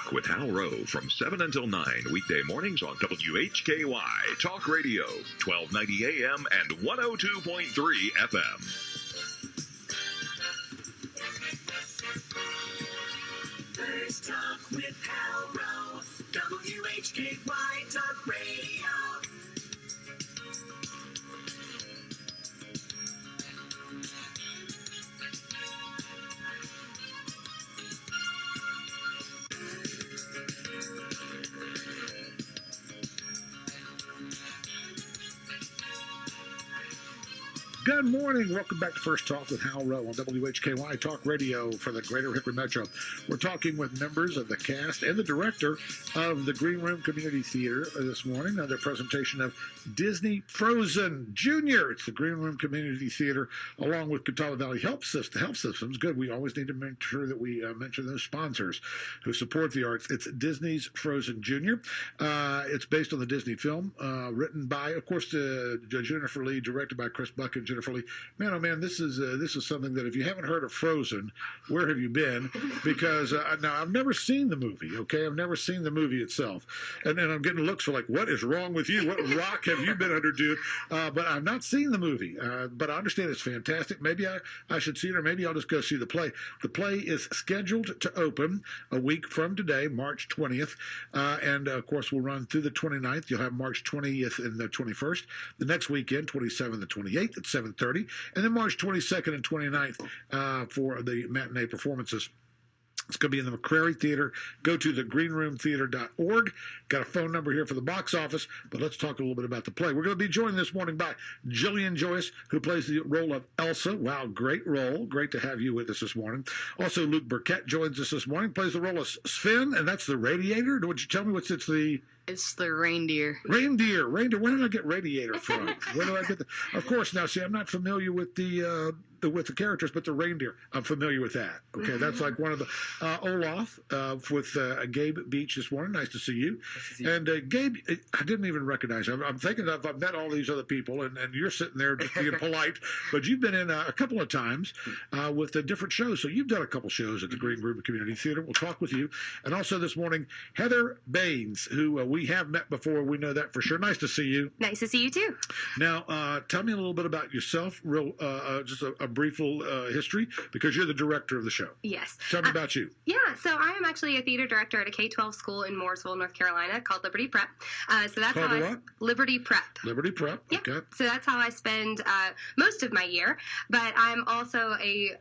Talk with Rowe from 7 until 9 weekday mornings on WHKY Talk Radio, 1290 AM and 102.3 FM. First Talk with Rowe, WHKY Talk Radio. Good morning. Welcome back to First Talk with Rowe on WHKY Talk Radio for the Greater Hickory Metro. We're talking with members of the cast and the director of the Green Room Community Theater this morning. Their presentation of Disney Frozen Junior. It's the Green Room Community Theater along with Catawba Valley Health Systems. Good. We always need to make sure that we mention those sponsors who support the arts. It's Disney's Frozen Junior. It's based on the Disney film, written by, of course, Jennifer Lee, directed by Chris Buck and Jennifer Lee. Man, oh man, this is something that if you haven't heard of Frozen, where have you been? Because now I've never seen the movie. Okay, I've never seen the movie itself, and I'm getting looks for like, what is wrong with you? What rock have you been under, dude? But I've not seen the movie. But I understand it's fantastic. Maybe I should see it, or maybe I'll just go see the play. The play is scheduled to open a week from today, March 20th, and of course we'll run through the 29th. You'll have March 20th and the 21st. The next weekend, 27th and 28th at 7:30, and then March 22nd and 29th for the matinee performances. It's going to be in the McCrary Theater. Go to thegreenroomtheater.org. Got a phone number here for the box office, but let's talk a little bit about the play. We're going to be joined this morning by Jillian Joyce, who plays the role of Elsa. Wow, great role. Great to have you with us this morning. Also, Luke Burkett joins us this morning, plays the role of Sven, and that's the radiator. Would you tell me what's It's the reindeer. Reindeer. Where did I get radiator from? Where do I get that? Of course, now, see, I'm not familiar with the characters, but the reindeer, I'm familiar with that. Okay, that's like one of the Olaf with Gabe Beach this morning. Nice to see you. And Gabe, I didn't even recognize you. I'm thinking that I've met all these other people, and you're sitting there just being polite, but you've been in a couple of times with different shows. So you've done a couple shows at the Green Room Community Theater. We'll talk with you. And also this morning, Heather Baines, who we have met before. We know that for sure. Nice to see you. Nice to see you too. Now, tell me a little bit about yourself, just a brief history, because you're the director of the show. Yes. Tell me about you. Yeah, so I am actually a theater director at a K-12 school in Mooresville, North Carolina, called Liberty Prep. So that's called how what? Liberty Prep. Liberty Prep. Yep. Okay. So that's how I spend most of my year. But I'm also a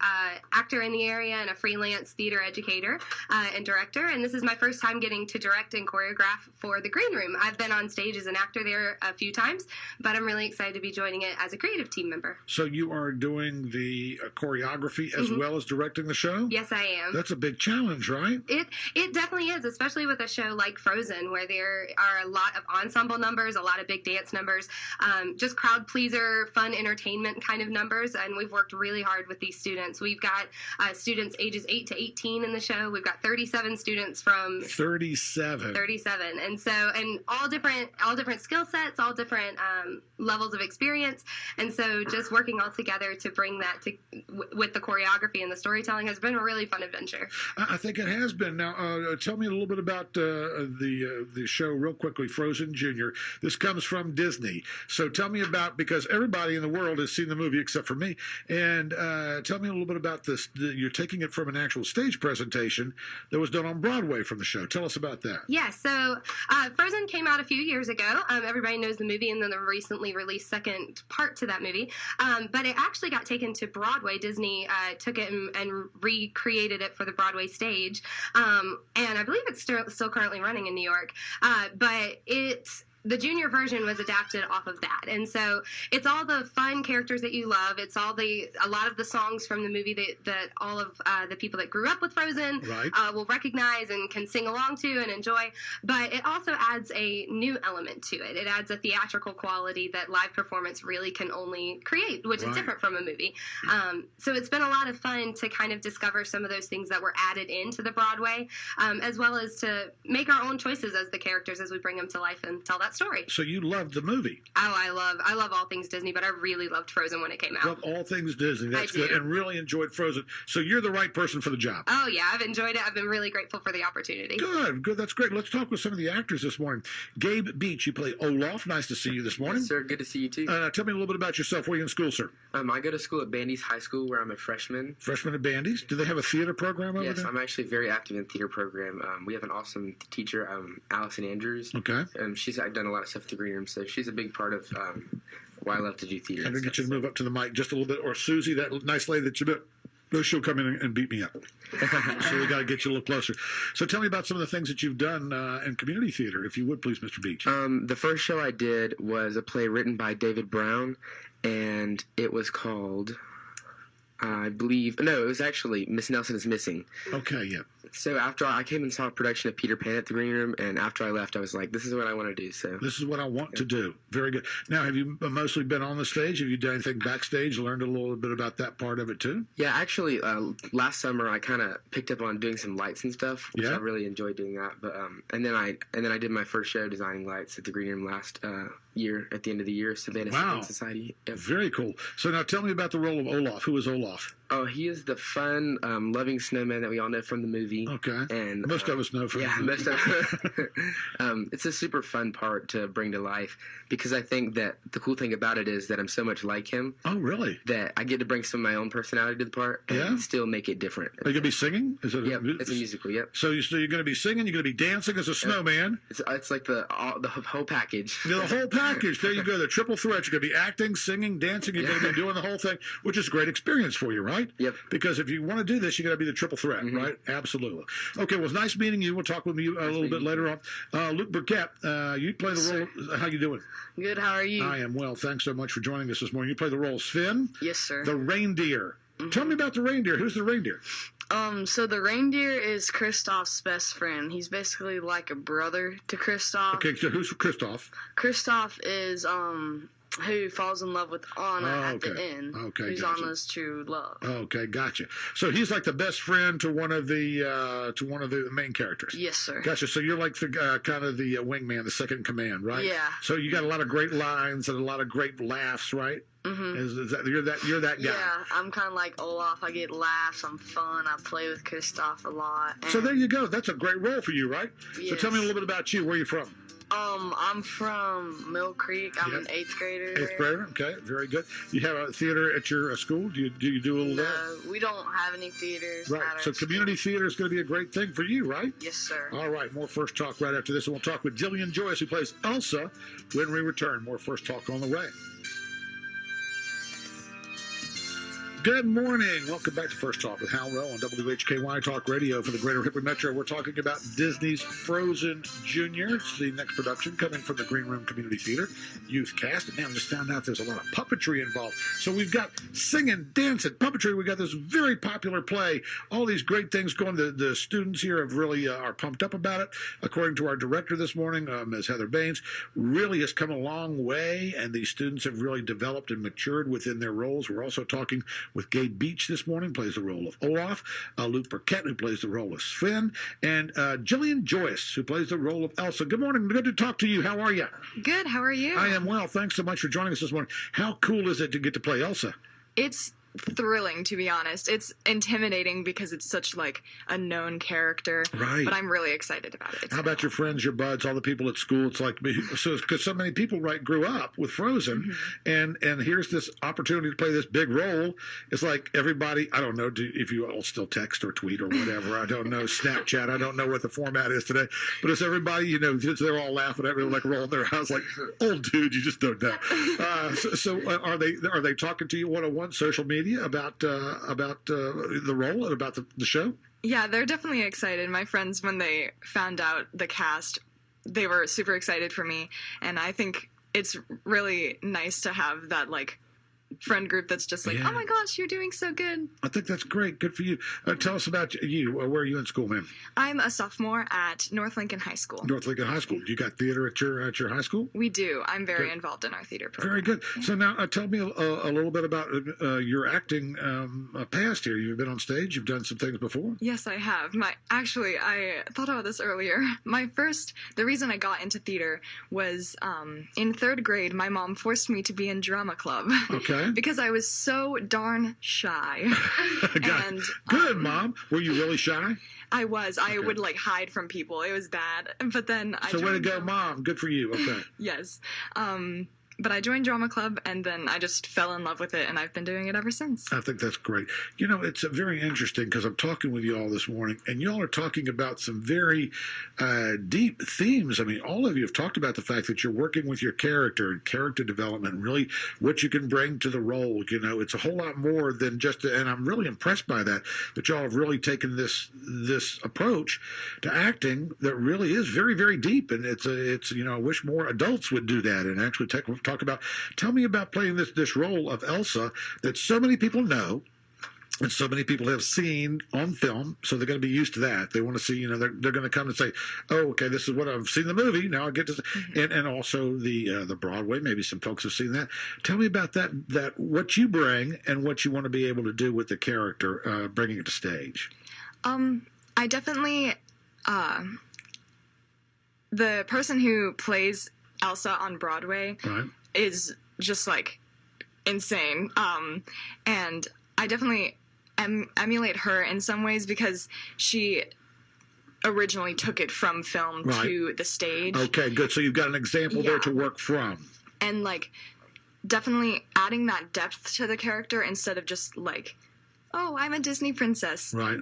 actor in the area and a freelance theater educator and director. And this is my first time getting to direct and choreograph for the Green Room. I've been on stage as an actor there a few times, but I'm really excited to be joining it as a creative team member. So you are doing the choreography as well as directing the show? Yes, I am. That's a big challenge, right? It definitely is, especially with a show like Frozen, where there are a lot of ensemble numbers, a lot of big dance numbers, just crowd pleaser, fun entertainment kind of numbers, and we've worked really hard with these students. We've got students ages 8 to 18 in the show. We've got 37 students from 37, and so all different skill sets, all different levels of experience, and so just working all together to bring that to with the choreography and the storytelling has been a really fun adventure. I think it has been. Now, tell me a little bit about the show real quickly, Frozen Junior. This comes from Disney. So tell me about, because everybody in the world has seen the movie except for me, and tell me a little bit about this. You're taking it from an actual stage presentation that was done on Broadway from the show. Tell us about that. Yeah, so Frozen came out a few years ago. Everybody knows the movie and then the recently released second part to that movie. But it actually got taken to Broadway. Disney took it and recreated it for the Broadway stage. And I believe it's still currently running in New York. But the junior version was adapted off of that, and so it's all the fun characters that you love. It's all a lot of the songs from the movie that all of the people that grew up with Frozen will recognize and can sing along to and enjoy. But it also adds a new element to it. It adds a theatrical quality that live performance really can only create, which is different from a movie. So it's been a lot of fun to kind of discover some of those things that were added into the Broadway, as well as to make our own choices as the characters as we bring them to life and tell that that story. So you loved the movie. Oh, I love all things Disney, but I really loved Frozen when it came out. Love all things Disney. That's good. do. And really enjoyed Frozen. So you're the right person for the job. Oh, yeah, I've enjoyed it. I've been really grateful for the opportunity. Good. That's great. Let's talk with some of the actors this morning. Gabe Beach, you play Olaf. Nice to see you this morning. Yes, sir. Good to see you, too. Tell me a little bit about yourself. Where are you in school, sir? I go to school at Bandy's High School, where I'm a freshman. Freshman at Bandy's. Do they have a theater program over Yes, there? I'm actually very active in the theater program. We have an awesome teacher, Allison Andrews. Okay. She's done a lot of stuff at the Green Room, so she's a big part of why I love to do theater. I'm going to get you to move up to the mic just a little bit. Or Susie, that nice lady that you met. No, she'll come in and beat me up. So we got to get you a little closer. So tell me about some of the things that you've done in community theater, if you would, please, Mr. Beach. The first show I did was a play written by David Brown, and it was called, it was actually Miss Nelson is Missing. Okay, yeah. So after I came and saw a production of Peter Pan at the Green Room, and after I left, I was like, this is what I want to do. So This is what I want to do. Very good. Now, have you mostly been on the stage? Have you done anything backstage? Learned a little bit about that part of it, too? Yeah, actually, last summer I kind of picked up on doing some lights and stuff, which Yeah. I really enjoyed doing that. But and then I did my first show designing lights at the Green Room last year at the end of the year. So they had a Wow. Science Society. Yep. Very cool. So now tell me about the role of Olaf. Who is Olaf? Oh, he is the fun, loving snowman that we all know from the movie. Okay. And Most of us know from yeah, the most of it's a super fun part to bring to life because I think that the cool thing about it is that I'm so much like him Oh, really? that I get to bring some of my own personality to the part and Yeah? still make it different. Are you going to be singing? Is it Yep, it's a musical. Yep, So you're going to be singing, you're going to be dancing as a snowman. it's like the whole package. The whole package. There you go. The triple threat. You're going to be acting, singing, dancing. You're going to be doing the whole thing, which is a great experience for you, right? Yep. Because if you want to do this, you got to be the triple threat, Mhm. right? Absolutely. Okay. Well, it's nice meeting you. We'll talk with you a little bit later on. Luke Burkett, you play the role. How you doing? Good, how are you? I am well. Thanks so much for joining us this morning. You play the role of Sven, Yes, sir. the reindeer. Tell me about the reindeer. Who's the reindeer? So the reindeer is Kristoff's best friend. He's basically like a brother to Kristoff. Okay. So who's Kristoff? Kristoff is, who falls in love with Anna Oh, at the okay. end. Okay, Who's gotcha. Anna's true love. Okay, gotcha. So he's like the best friend to one of the main characters. Yes, sir. Gotcha. So you're like the kind of the wingman, the second in command, right? Yeah. So you got a lot of great lines and a lot of great laughs, right? Mm-hmm. Is that you're that guy? Yeah, I'm kind of like Olaf. I get laughs. I'm fun. I play with Kristoff a lot. So there you go. That's a great role for you, right? Yes. So tell me a little bit about you. Where are you from? I'm from Mill Creek. I'm Yep. an 8th grader. Eighth grader. Okay, very good. You have a theater at your school? Do you do a little there? No, we don't have any theaters. Right. at our So community school. theater is going to be a great thing for you, right? Yes, sir. All right, more First Talk right after this, and we'll talk with Jillian Joyce, who plays Elsa, when we return. More First Talk on the way. Good morning. Welcome back to First Talk with Hal Rowe on WHKY Talk Radio for the Greater Hickory Metro. We're talking about Disney's Frozen Junior. It's the next production coming from the Green Room Community Theater youth cast. And now I just found out there's a lot of puppetry involved. So we've got singing, dancing, puppetry. We've got this very popular play. All these great things going. The students here have really are pumped up about it. According to our director this morning, Ms. Heather Baines, really has come a long way, and these students have really developed and matured within their roles. We're also talking with Gabe Beach this morning, plays the role of Olaf, Luke Burkett, who plays the role of Sven, and Jillian Joyce, who plays the role of Elsa. Good morning. Good to talk to you. How are you? Good. How are you? I am well. Thanks so much for joining us this morning. How cool is it to get to play Elsa? It's thrilling, to be honest. It's intimidating because it's such like a known character. Right. But I'm really excited about it. How about your friends, your buds, all the people at school? It's like because so many people grew up with Frozen, and here's this opportunity to play this big role. It's like everybody. I don't know if you all still text or tweet or whatever. I don't know Snapchat. I don't know what the format is today. But it's everybody. They're all laughing at me, like rolling their eyes, like, "Old dude, you just don't know." So are they talking to you one-on-one, social media about the role and about the show? Yeah, they're definitely excited. My friends, when they found out the cast, they were super excited for me. And I think it's really nice to have that, like, friend group that's just like, Yeah. oh my gosh, you're doing so good. I think that's great. Good for you. Tell us about you. Where are you in school, ma'am? I'm a sophomore at North Lincoln High School. North Lincoln High School. You got theater at your high school? We do. I'm very Good. involved in our theater program. Very good. Yeah. So now tell me a little bit about your acting past here. You've been on stage. You've done some things before. Yes, I have. I thought about this earlier. The reason I got into theater was in 3rd grade, my mom forced me to be in drama club. Okay. Because I was so darn shy. Got it. And Good, Mom. Were you really shy? I was. I Okay. would like hide from people. It was bad. But then I So way to joined go, drama- Mom. Good for you. Okay. Yes. But I joined drama club and then I just fell in love with it and I've been doing it ever since. I think that's great. You know, it's very interesting because I'm talking with you all this morning, and you all are talking about some very deep themes. I mean, all of you have talked about the fact that you're working with your character and character development, and really what you can bring to the role. You know, it's a whole lot more than just. And I'm really impressed by that y'all have really taken this approach to acting that really is very, very deep. And it's you know, I wish more adults would do that and actually talk about. Tell me about playing this role of Elsa that so many people know and so many people have seen on film, so they're going to be used to that. They want to see, you know, they're going to come and say, "Oh, okay, this is what I've seen the movie. Now I get to," and also the Broadway. Maybe some folks have seen that. Tell me about that what you bring and what you want to be able to do with the character, bringing it to stage. I definitely the person who plays Elsa on Broadway Right. is just like insane. And I definitely emulate her in some ways because she originally took it from film Right. to the stage. Okay, good. So you've got an example there Yeah. to work from. And like definitely adding that depth to the character instead of just like, oh, I'm a Disney princess. Right.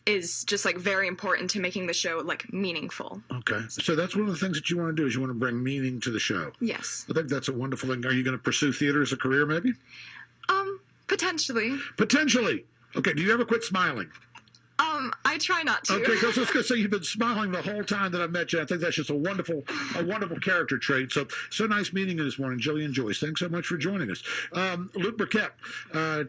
Is just like very important to making the show like meaningful. Okay. So that's one of the things that you want to do is you want to bring meaning to the show. Yes. I think that's a wonderful thing. Are you going to pursue theater as a career, maybe? Potentially. Potentially. Okay. Do you ever quit smiling? I try not to. Okay, because I was going to say you've been smiling the whole time that I've met you. I think that's just a wonderful character trait. So nice meeting you this morning, Jillian Joyce. Thanks so much for joining us. Luke Burkett,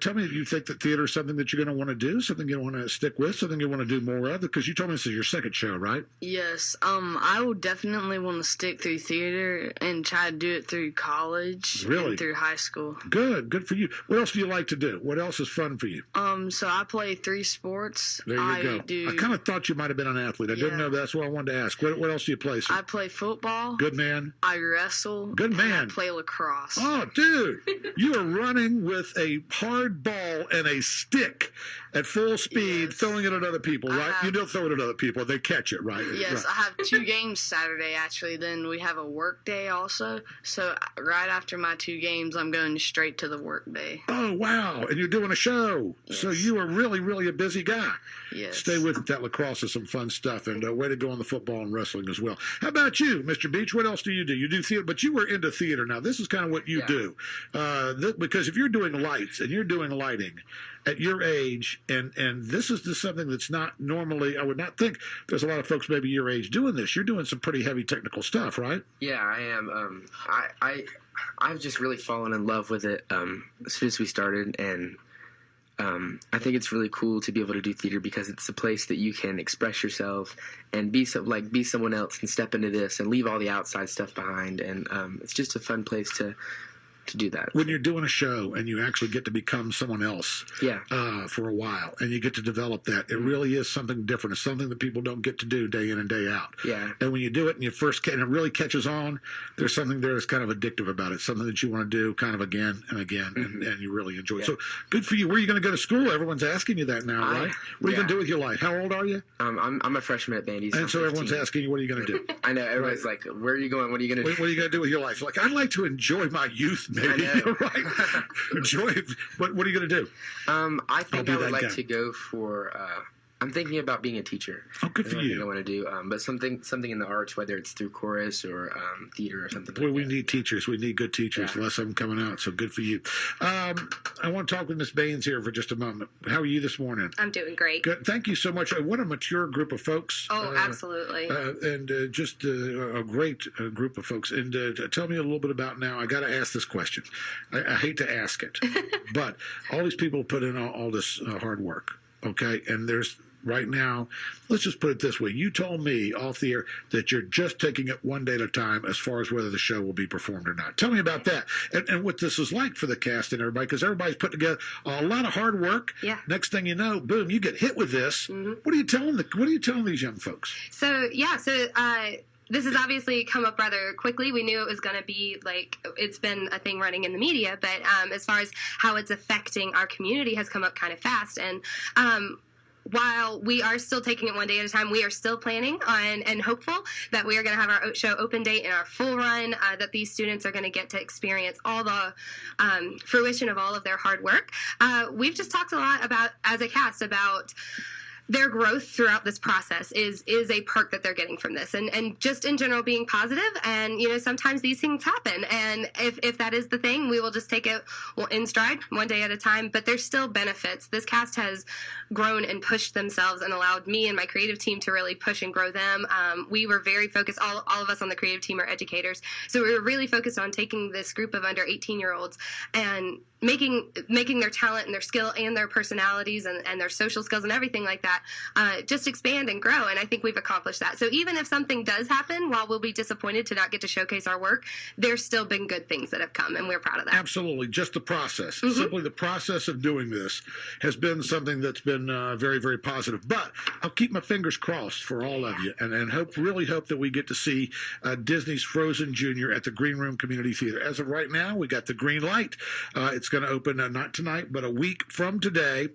tell me if you think that theater is something that you're going to want to do, something you want to stick with, something you want to do more of, because you told me this is your second show, right? Yes. I will definitely want to stick through theater and try to do it through college Really? and through high school. Good for you. What else do you like to do? What else is fun for you? So I play 3 sports. There you go. Do, I kind of thought you might have been an athlete. I didn't Yeah. know. That's what I wanted to ask. What else do you play? I play football. Good man. I wrestle. Good and man. I play lacrosse. Oh, dude, you are running with a hard ball and a stick at full speed, Yes. throwing it at other people, I right? have- You don't throw it at other people; they catch it, right? Yes, Right. I have 2 games Saturday actually. Then we have a work day also. So right after my 2 games, I'm going straight to the work day. Oh, wow! And you're doing a show, so Yes. you are really, really a busy guy. Yes. Stay with it. That lacrosse is some fun stuff, and way to go on the football and wrestling as well. How about you, Mr. Beach? What else do? You do theater, but you were into theater. Now, this is kind of what you Yeah. do, because if you're doing lights and you're doing lighting at your age, and this is just something that's not normally, I would not think there's a lot of folks maybe your age doing this. You're doing some pretty heavy technical stuff, right? Yeah, I am. I've just really fallen in love with it as soon as we started, and I think it's really cool to be able to do theater because it's a place that you can express yourself and be someone else and step into this and leave all the outside stuff behind, and it's just a fun place to do that. When you're doing a show and you actually get to become someone else Yeah. for a while, and you get to develop that, it really is something different. It's something that people don't get to do day in and day out. Yeah. And when you do it and and it really catches on, there's something there that's kind of addictive about it, something that you want to do kind of again and again, and you really enjoy it. Yeah. So good for you. Where are you going to go to school? Everyone's asking you that now, right? What are you going to yeah. do with your life? How old are you? I'm a freshman at Bandy's. And I'm so everyone's 15. asking you, what are you going to do? I know, everyone's like, where are you going? What are you going to What do? are you going to do with your life? Like, I'd like to enjoy my youth, maybe. I know. Right? Enjoy it. What are you going to do? I think be I would that like guy. to go for I'm thinking about being a teacher. Oh, good for That's what I think I you. want to do, but something in the arts, whether it's through chorus or theater or something. Boy, like we that. need teachers. We need good teachers. Yeah. Less of them coming out. So good for you. I want to talk with Miss Baines here for just a moment. How are you this morning? I'm doing great. Good. Thank you so much. What a mature group of folks. Oh, absolutely. And just a great group of folks. And tell me a little bit about now. I got to ask this question. I hate to ask it, but all these people put in all this hard work. Okay, and there's right now, let's just put it this way. You told me off the air that you're just taking it one day at a time as far as whether the show will be performed or not. Tell me about that and what this is like for the cast and everybody, because everybody's put together a lot of hard work. Yeah. Next thing you know, boom, you get hit with this. Mm-hmm. What are you telling these young folks? This has obviously come up rather quickly. We knew it was going to be it's been a thing running in the media, but as far as how it's affecting our community has come up kind of fast. And while we are still taking it one day at a time, we are still planning on and hopeful that we are going to have our show open date and our full run, that these students are going to get to experience all the fruition of all of their hard work. We've just talked a lot about, as a cast, about their growth throughout this process is a perk that they're getting from this, and just in general being positive. And sometimes these things happen, and if that is the thing, we will just take it in stride one day at a time. But there's still benefits. This cast has grown and pushed themselves and allowed me and my creative team to really push and grow them. We were very focused, all of us on the creative team are educators, so we were really focused on taking this group of under 18-year-olds and making their talent and their skill and their personalities and their social skills and everything like that just expand and grow. And I think we've accomplished that. So even if something does happen, while we'll be disappointed to not get to showcase our work, there's still been good things that have come, and we're proud of that. Absolutely. Just the process. Mm-hmm. Simply the process of doing this has been something that's been very, very positive. But I'll keep my fingers crossed for all of you and really hope that we get to see Disney's Frozen Jr. at the Green Room Community Theater. As of right now, we got the green light. It's going to open not tonight, but a week from today,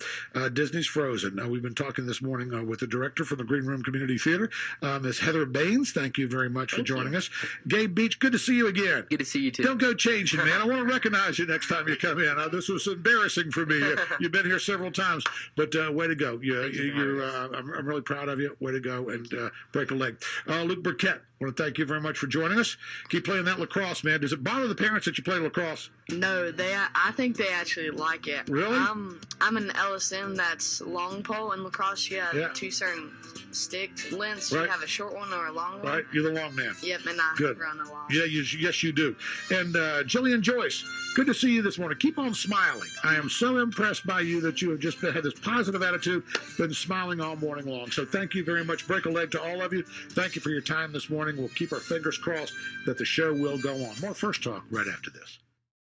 Disney's Frozen. We've been talking this morning with the director from the Green Room Community Theater, Ms. Heather Baines. Thank you very much for joining us. Gabe Beach, good to see you again. Good to see you too. Don't go changing, man. I want to recognize you next time you come in. This was embarrassing for me. You've been here several times, but way to go. I'm really proud of you. Way to go and break a leg. Luke Burkett, I want to thank you very much for joining us. Keep playing that lacrosse, man. Does it bother the parents that you play lacrosse? No, I think they actually like it. Really? I'm an LSM that's long pole in lacrosse. You have Yeah. two certain stick lengths. Right. You have a short one or a long one. Right? You're the long man. Yep, and I Good. run a long. Yeah, yes, you do. And Jillian Joyce, good to see you this morning. Keep on smiling. I am so impressed by you that you have just had this positive attitude, been smiling all morning long. So thank you very much. Break a leg to all of you. Thank you for your time this morning. We'll keep our fingers crossed that the show will go on. More First Talk right after this.